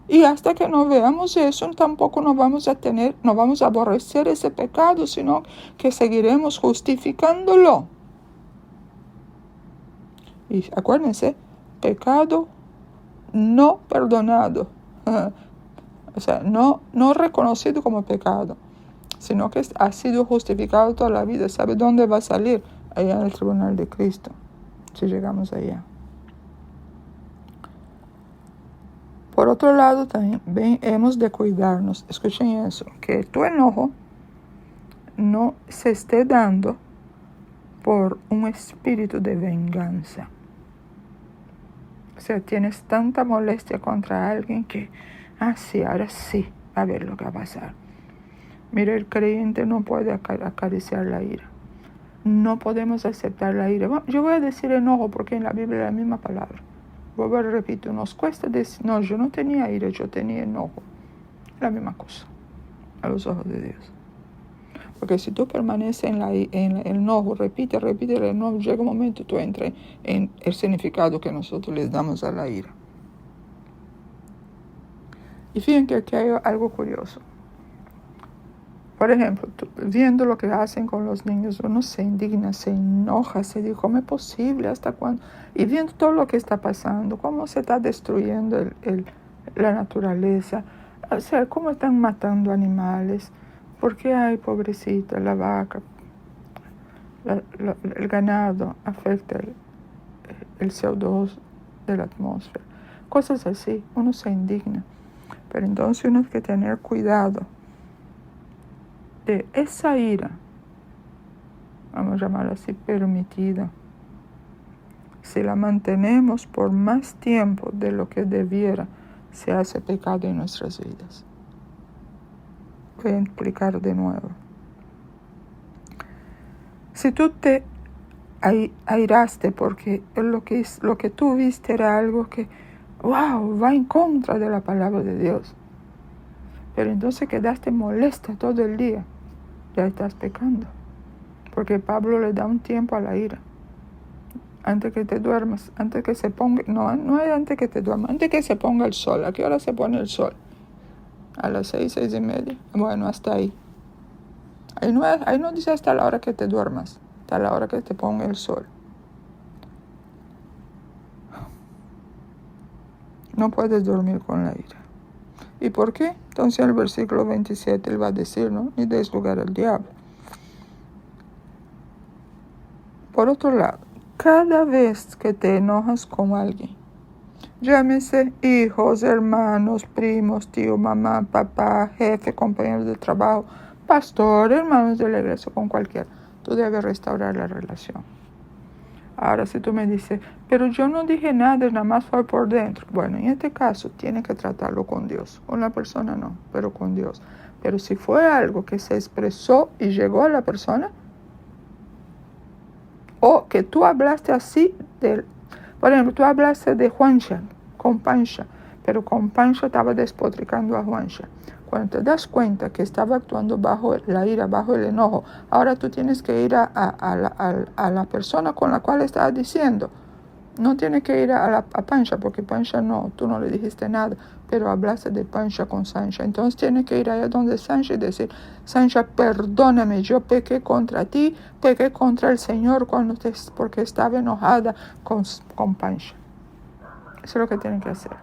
Y hasta que no veamos eso, tampoco no vamos a aborrecer ese pecado, sino que seguiremos justificándolo. Y acuérdense, pecado no perdonado, o sea, no reconocido como pecado, sino que ha sido justificado toda la vida. ¿Sabe dónde va a salir? Allá en el tribunal de Cristo, si llegamos allá. Por otro lado, también hemos de cuidarnos. Escuchen eso, que tu enojo no se esté dando por un espíritu de venganza. O sea, tienes tanta molestia contra alguien que, sí, ahora sí, a ver lo que va a pasar. Mira, el creyente no puede acariciar la ira. No podemos aceptar la ira. Bueno, yo voy a decir enojo porque en la Biblia es la misma palabra. Vuelvo a repito, nos cuesta decir, no, yo no tenía ira, yo tenía enojo. La misma cosa, a los ojos de Dios. Porque si tú permaneces en el enojo, repite el enojo, llega un momento tú entras en el significado que nosotros les damos a la ira. Y fíjense que aquí hay algo curioso. Por ejemplo, viendo lo que hacen con los niños, uno se indigna, se enoja, se dice, ¿cómo es posible? ¿Hasta cuándo? Y viendo todo lo que está pasando, cómo se está destruyendo la naturaleza, o sea, cómo están matando animales, porque ay, pobrecita, la vaca, el ganado afecta el CO2 de la atmósfera. Cosas así, uno se indigna. Pero entonces uno tiene que tener cuidado de esa ira, vamos a llamarla así, permitida. Si la mantenemos por más tiempo de lo que debiera, se hace pecado en nuestras vidas. Voy a explicar de nuevo. Si tú te airaste porque lo que tú viste era algo que, va en contra de la palabra de Dios, pero entonces quedaste molesta todo el día, ya estás pecando. Porque Pablo le da un tiempo a la ira. Antes que te duermas, antes que se ponga, no es antes que te duermas, antes que se ponga el sol. ¿A qué hora se pone el sol? A las 6:30. Bueno, hasta ahí. Ahí no dice hasta la hora que te duermas, hasta la hora que te ponga el sol. No puedes dormir con la ira. ¿Y por qué? Entonces en el versículo 27 él va a decir, ¿no? Ni des lugar al diablo. Por otro lado, cada vez que te enojas con alguien, llámese hijos, hermanos, primos, tío, mamá, papá, jefe, compañeros de trabajo, pastor, hermanos de la iglesia, con cualquiera, tú debes restaurar la relación. Ahora, si tú me dices, pero yo no dije nada, nada más fue por dentro. Bueno, en este caso, tienes que tratarlo con Dios. Con la persona no, pero con Dios. Pero si fue algo que se expresó y llegó a la persona, o que tú hablaste así por ejemplo, tú hablaste de Juancha con Pancha, pero con Pancha estaba despotricando a Juancha. Cuando te das cuenta que estaba actuando bajo la ira, bajo el enojo, ahora tú tienes que ir a la persona con la cual estabas diciendo. No tienes que ir a Pancha, porque Pancha no, tú no le dijiste nada, pero hablaste de Pancha con Sancha. Entonces tienes que ir allá donde Sancha y decir, Sancha, perdóname, yo pequé contra ti, pequé contra el Señor porque estaba enojada con Pancha. Eso es lo que tienen que hacer.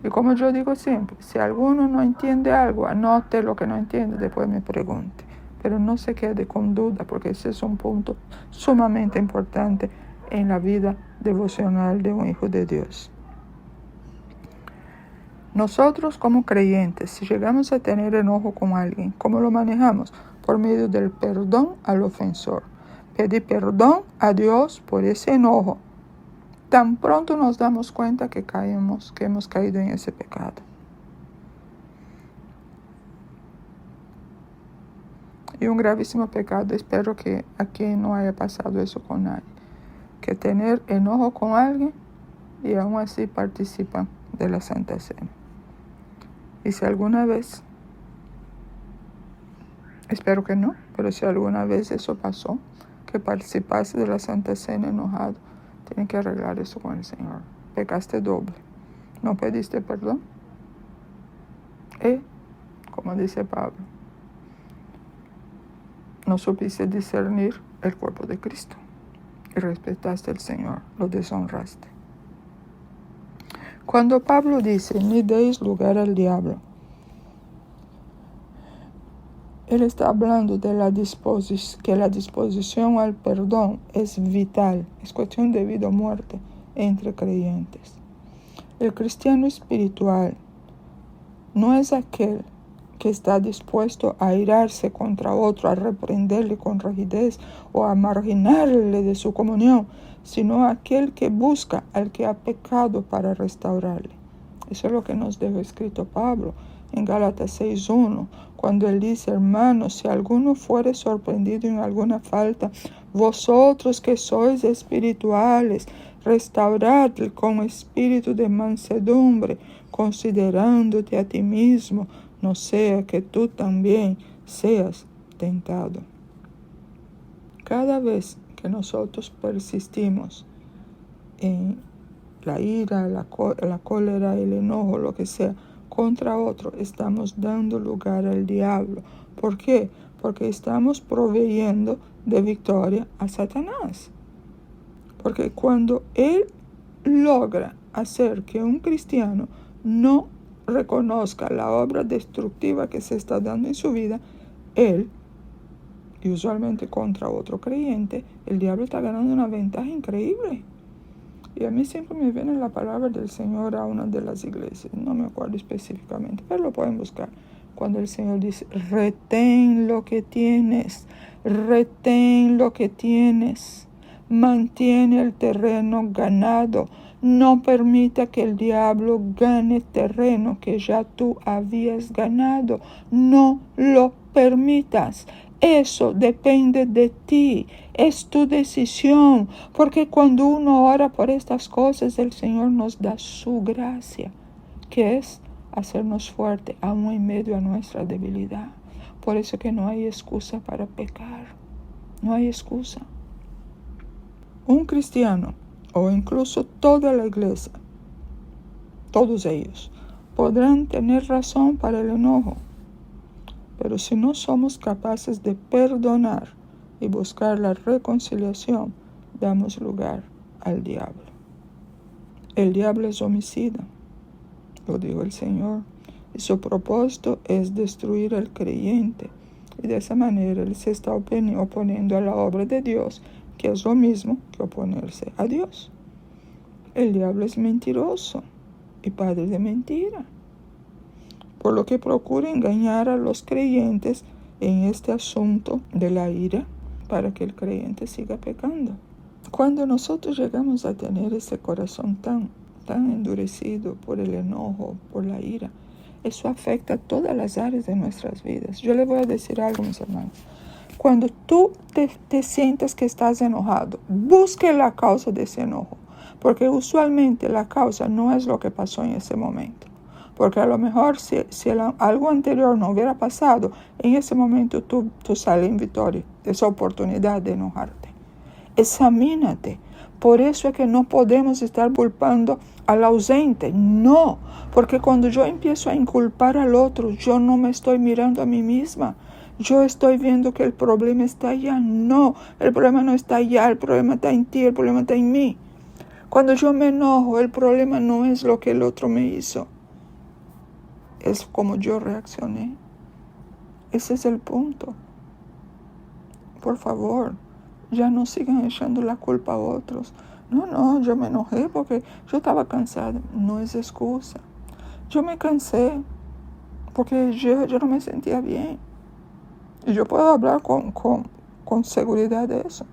Y como yo digo siempre, si alguno no entiende algo, anote lo que no entiende, después me pregunte. Pero no se quede con duda, porque ese es un punto sumamente importante en la vida devocional de un hijo de Dios. Nosotros como creyentes, si llegamos a tener enojo con alguien, ¿cómo lo manejamos? Por medio del perdón al ofensor. Pedir perdón a Dios por ese enojo. Tan pronto nos damos cuenta que hemos caído en ese pecado. Y un gravísimo pecado, espero que aquí no haya pasado eso con nadie, que tener enojo con alguien y aún así participan de la Santa Cena. Y si alguna vez, espero que no, pero si alguna vez eso pasó, que participaste de la Santa Cena enojado, tienes que arreglar eso con el Señor. Pecaste doble. No pediste perdón. Como dice Pablo, no supiste discernir el cuerpo de Cristo y respetaste al Señor, lo deshonraste. Cuando Pablo dice, ni deis lugar al diablo, él está hablando de que la disposición al perdón es vital, es cuestión de vida o muerte entre creyentes. El cristiano espiritual no es aquel que está dispuesto a airarse contra otro, a reprenderle con rigidez o a marginarle de su comunión, sino aquel que busca al que ha pecado para restaurarle. Eso es lo que nos dejó escrito Pablo en Gálatas 6:1, cuando él dice, hermanos, si alguno fuere sorprendido en alguna falta, vosotros que sois espirituales, restauradle con espíritu de mansedumbre, considerándote a ti mismo, no sea que tú también seas tentado. Cada vez que nosotros persistimos en la ira, la cólera, el enojo, lo que sea, contra otro, estamos dando lugar al diablo. ¿Por qué? Porque estamos proveyendo de victoria a Satanás. Porque cuando él logra hacer que un cristiano no reconozca la obra destructiva que se está dando en su vida, él, y usualmente contra otro creyente, el diablo está ganando una ventaja increíble. Y a mí siempre me viene la palabra del Señor a una de las iglesias, no me acuerdo específicamente, pero lo pueden buscar. Cuando el Señor dice, retén lo que tienes, mantiene el terreno ganado, no permita que el diablo gane terreno que ya tú habías ganado, no lo permitas. Eso depende de ti, es tu decisión, porque cuando uno ora por estas cosas, el Señor nos da su gracia, que es hacernos fuerte aún en medio a nuestra debilidad. Por eso que no hay excusa para pecar, no hay excusa. Un cristiano, o incluso toda la iglesia, todos ellos, podrán tener razón para el enojo. Pero si no somos capaces de perdonar y buscar la reconciliación, damos lugar al diablo. El diablo es homicida, lo dijo el Señor, y su propósito es destruir al creyente. Y de esa manera él se está oponiendo a la obra de Dios, que es lo mismo que oponerse a Dios. El diablo es mentiroso y padre de mentira, por lo que procura engañar a los creyentes en este asunto de la ira para que el creyente siga pecando. Cuando nosotros llegamos a tener ese corazón tan endurecido por el enojo, por la ira, eso afecta a todas las áreas de nuestras vidas. Yo les voy a decir algo, mis hermanos. Cuando tú te sientes que estás enojado, busque la causa de ese enojo, porque usualmente la causa no es lo que pasó en ese momento. Porque a lo mejor si algo anterior no hubiera pasado, en ese momento tú sales en victoria de esa oportunidad de enojarte. Examínate. Por eso es que no podemos estar culpando al ausente. No, porque cuando yo empiezo a inculpar al otro, yo no me estoy mirando a mí misma. Yo estoy viendo que el problema está allá. No, el problema no está allá, el problema está en ti, el problema está en mí. Cuando yo me enojo, el problema no es lo que el otro me hizo. Es como yo reaccioné. Ese es el punto. Por favor, ya no sigan echando la culpa a otros. No, yo me enojé porque yo estaba cansada. No es excusa. Yo me cansé porque yo no me sentía bien. Y yo puedo hablar con seguridad de eso,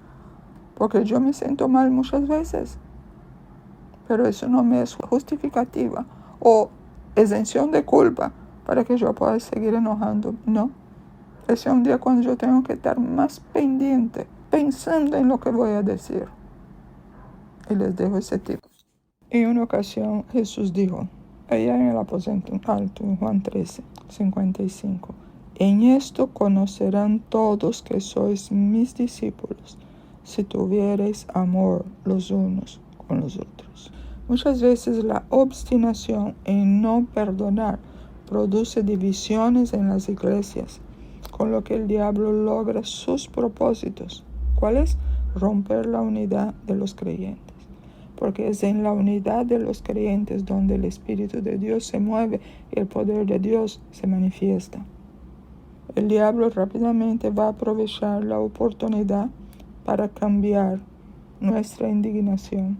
porque yo me siento mal muchas veces. Pero eso no me es justificativa o exención de culpa para que yo pueda seguir enojando. No, Ese es un día cuando yo tengo que estar más pendiente, pensando en lo que voy a decir. Y les dejo ese tip. En una ocasión Jesús dijo, allá en el aposento alto, en Juan 13:55, en esto conocerán todos que sois mis discípulos, si tuviereis amor los unos con los otros. Muchas veces la obstinación en no perdonar produce divisiones en las iglesias, con lo que el diablo logra sus propósitos. ¿Cuál es? Romper la unidad de los creyentes. Porque es en la unidad de los creyentes donde el Espíritu de Dios se mueve y el poder de Dios se manifiesta. El diablo rápidamente va a aprovechar la oportunidad para cambiar nuestra indignación.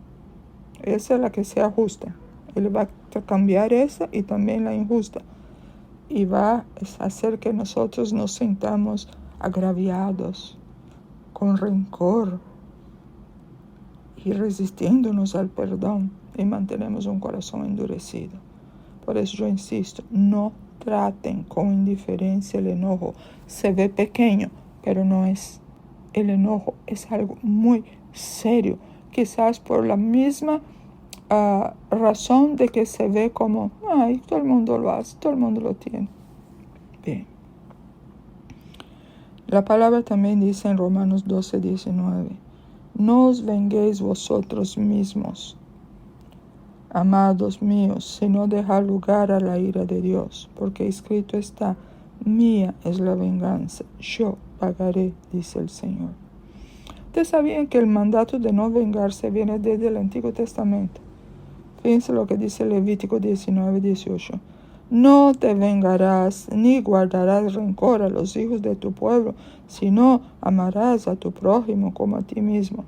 Esa es la que sea justa. Él va a cambiar esa y también la injusta. Y va a hacer que nosotros nos sintamos agraviados, con rencor, y resistiéndonos al perdón, y mantenemos un corazón endurecido. Por eso yo insisto, no traten con indiferencia el enojo. Se ve pequeño, pero no es. El enojo es algo muy serio, quizás por la misma razón de que se ve como, ay, todo el mundo lo hace, todo el mundo lo tiene. Bien. La palabra también dice en Romanos 12:19, no os venguéis vosotros mismos, amados míos, sino dejad lugar a la ira de Dios, porque escrito está, mía es la venganza, yo pagaré, dice el Señor. Ustedes sabían que el mandato de no vengarse viene desde el Antiguo Testamento. Fíjense lo que dice Levítico 19:18. No te vengarás ni guardarás rencor a los hijos de tu pueblo, sino amarás a tu prójimo como a ti mismo.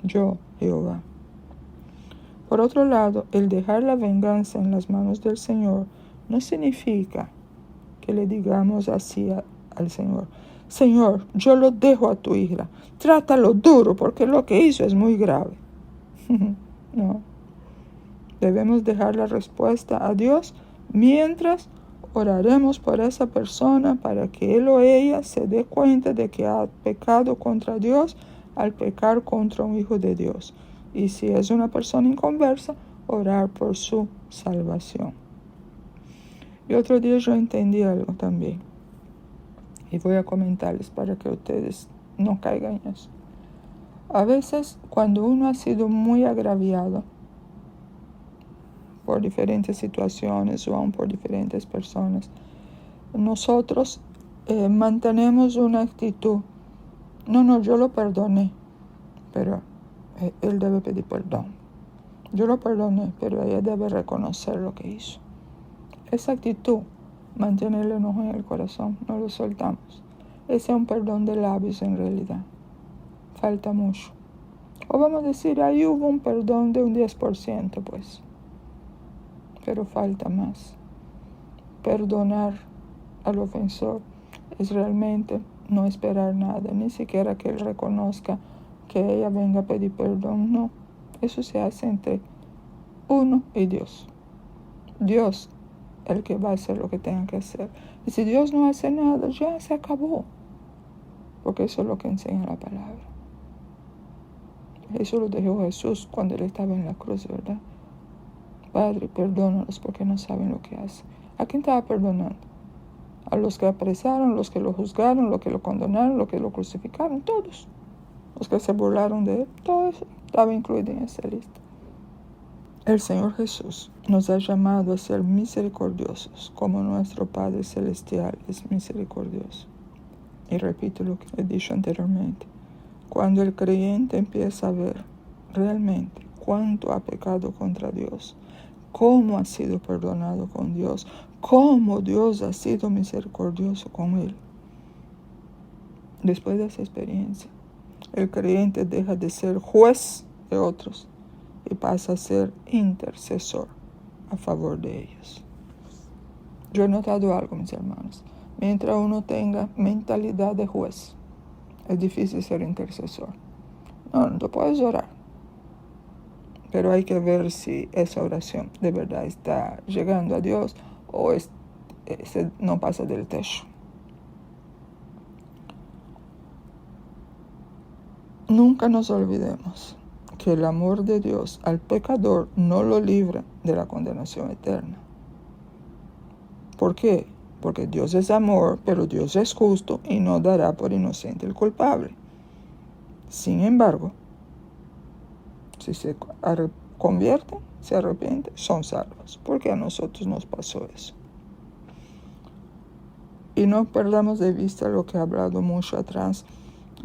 Yo, Jehová. Por otro lado, el dejar la venganza en las manos del Señor no significa que le digamos así al Señor, Señor, yo lo dejo a tu hija, trátalo duro porque lo que hizo es muy grave. No. Debemos dejar la respuesta a Dios mientras oraremos por esa persona para que él o ella se dé cuenta de que ha pecado contra Dios al pecar contra un hijo de Dios. Y si es una persona inconversa, orar por su salvación. Y otro día yo entendí algo también. Y voy a comentarles para que ustedes no caigan en eso. A veces, cuando uno ha sido muy agraviado por diferentes situaciones o aún por diferentes personas, nosotros mantenemos una actitud, no, yo lo perdoné, pero él debe pedir perdón. Yo lo perdoné, pero ella debe reconocer lo que hizo. Esa actitud mantiene el enojo en el corazón, no lo soltamos. Ese es un perdón de labios en realidad. Falta mucho. O vamos a decir, ahí hubo un perdón de un 10%, pues. Pero falta más. Perdonar al ofensor es realmente no esperar nada, ni siquiera que él reconozca que ella venga a pedir perdón. No, eso se hace entre uno y Dios. Dios el que va a hacer lo que tenga que hacer. Y si Dios no hace nada, ya se acabó. Porque eso es lo que enseña la palabra. Eso lo dejó Jesús cuando él estaba en la cruz, ¿verdad? Padre, perdónalos porque no saben lo que hacen. ¿A quién estaba perdonando? A los que apresaron, los que lo juzgaron, los que lo condenaron, los que lo crucificaron, todos. Los que se burlaron de él, todo eso estaba incluido en esa lista. El Señor Jesús nos ha llamado a ser misericordiosos, como nuestro Padre Celestial es misericordioso. Y repito lo que he dicho anteriormente. Cuando el creyente empieza a ver realmente cuánto ha pecado contra Dios, cómo ha sido perdonado con Dios, cómo Dios ha sido misericordioso con él. Después de esa experiencia, el creyente deja de ser juez de otros y pasa a ser intercesor a favor de ellos. Yo he notado algo, mis hermanos. Mientras uno tenga mentalidad de juez, es difícil ser intercesor. No tú puedes orar, pero hay que ver si esa oración de verdad está llegando a Dios o no pasa del techo. Nunca nos olvidemos que el amor de Dios al pecador no lo libra de la condenación eterna. ¿Por qué? Porque Dios es amor, pero Dios es justo y no dará por inocente el culpable. Sin embargo, si se convierten, se arrepienten, son salvos, porque a nosotros nos pasó eso. Y no perdamos de vista lo que he hablado mucho atrás,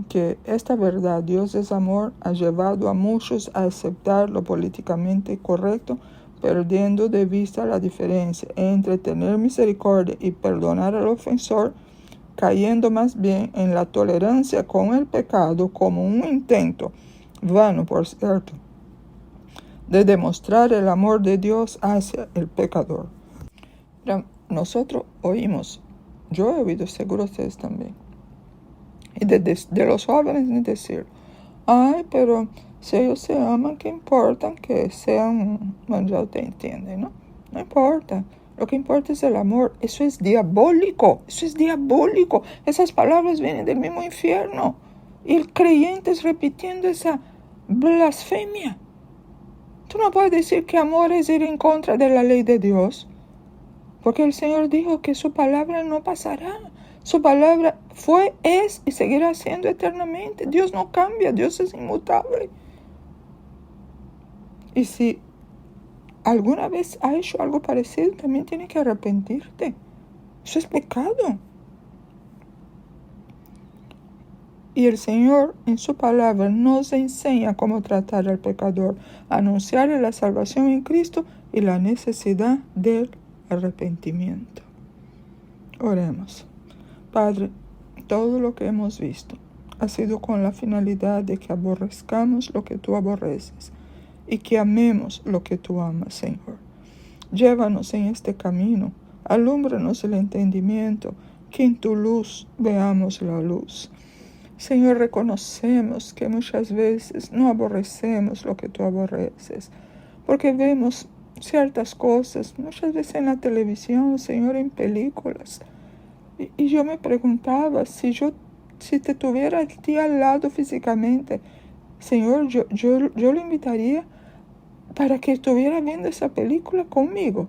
que esta verdad, Dios es amor, ha llevado a muchos a aceptar lo políticamente correcto, perdiendo de vista la diferencia entre tener misericordia y perdonar al ofensor, cayendo más bien en la tolerancia con el pecado como un intento, vano por cierto, de demostrar el amor de Dios hacia el pecador. Nosotros oímos, yo he oído, seguro ustedes también, y de los jóvenes ni decir, ay, pero si ellos se aman, ¿qué importa que sean? Bueno, ya usted entiende, ¿no? No importa. Lo que importa es el amor. Eso es diabólico. Eso es diabólico. Esas palabras vienen del mismo infierno. Y el creyente es repitiendo esa blasfemia. Tú no puedes decir que amor es ir en contra de la ley de Dios. Porque el Señor dijo que su palabra no pasará. Su palabra fue, es y seguirá siendo eternamente. Dios no cambia, Dios es inmutable. Y si alguna vez ha hecho algo parecido, también tiene que arrepentirte. Eso es pecado. Y el Señor en su palabra nos enseña cómo tratar al pecador, anunciarle la salvación en Cristo y la necesidad del arrepentimiento. Oremos. Padre, todo lo que hemos visto ha sido con la finalidad de que aborrezcamos lo que tú aborreces y que amemos lo que tú amas, Señor. Llévanos en este camino, alúmbranos el entendimiento, que en tu luz veamos la luz. Señor, reconocemos que muchas veces no aborrecemos lo que tú aborreces, porque vemos ciertas cosas, muchas veces en la televisión, Señor, en películas. Y yo me preguntaba, si te tuviera a ti al lado físicamente, Señor, yo lo invitaría para que estuviera viendo esa película conmigo.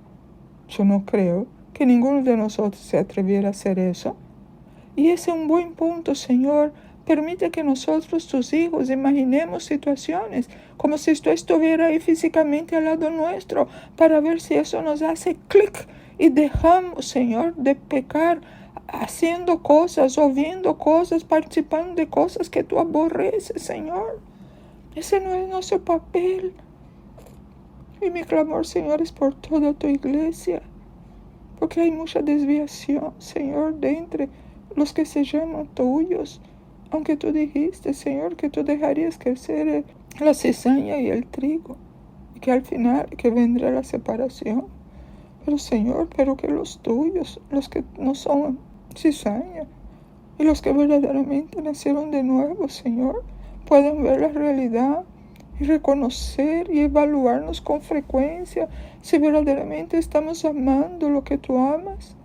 Yo no creo que ninguno de nosotros se atreviera a hacer eso. Y ese es un buen punto, Señor. Permite que nosotros, tus hijos, imaginemos situaciones como si tú estuvieras ahí físicamente al lado nuestro, para ver si eso nos hace clic y dejamos, Señor, de pecar, haciendo cosas o viendo cosas, participando de cosas que tú aborreces, Señor. Ese no es nuestro papel. Y mi clamor, Señor, es por toda tu iglesia, porque hay mucha desviación, Señor, de entre los que se llaman tuyos. Aunque tú dijiste, Señor, que tú dejarías crecer la cizaña y el trigo, y que al final que vendrá la separación. Pero, Señor, pero que los tuyos, los que no son cizaña, y los que verdaderamente nacieron de nuevo, Señor, puedan ver la realidad y reconocer y evaluarnos con frecuencia si verdaderamente estamos amando lo que tú amas.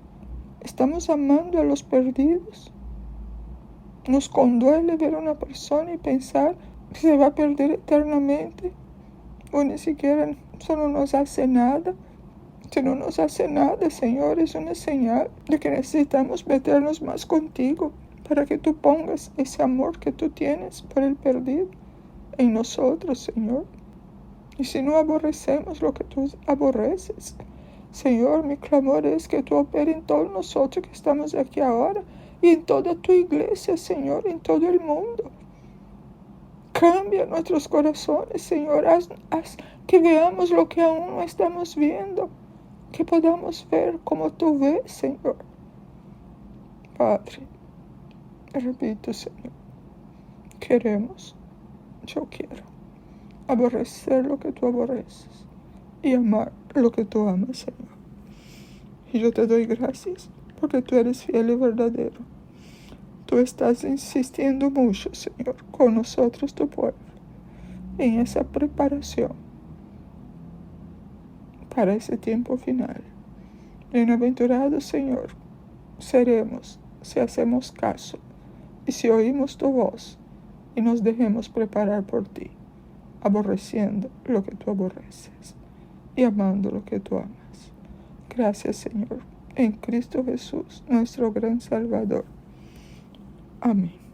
Estamos amando a los perdidos. Nos conduele ver a una persona y pensar que se va a perder eternamente, o ni siquiera eso no nos hace nada. Si no nos hace nada, Señor, es una señal de que necesitamos meternos más contigo, para que tú pongas ese amor que tú tienes por el perdido en nosotros, Señor. Y si no aborrecemos lo que tú aborreces, Señor, mi clamor es que tú operes en todos nosotros que estamos aquí ahora, y en toda tu iglesia, Señor, en todo el mundo. Cambia nuestros corazones, Señor. Haz que veamos lo que aún no estamos viendo, que podamos ver como tú ves, Señor. Padre, repito, Señor, yo quiero aborrecer lo que tú aborreces y amar lo que tú amas, Señor. Y yo te doy gracias porque tú eres fiel y verdadero. Tú estás insistiendo mucho, Señor, con nosotros, tu pueblo, en esa preparación para ese tiempo final. Bienaventurados, Señor, seremos si hacemos caso y si oímos tu voz y nos dejemos preparar por ti, aborreciendo lo que tú aborreces y amando lo que tú amas. Gracias, Señor, en Cristo Jesús, nuestro gran Salvador. Amén.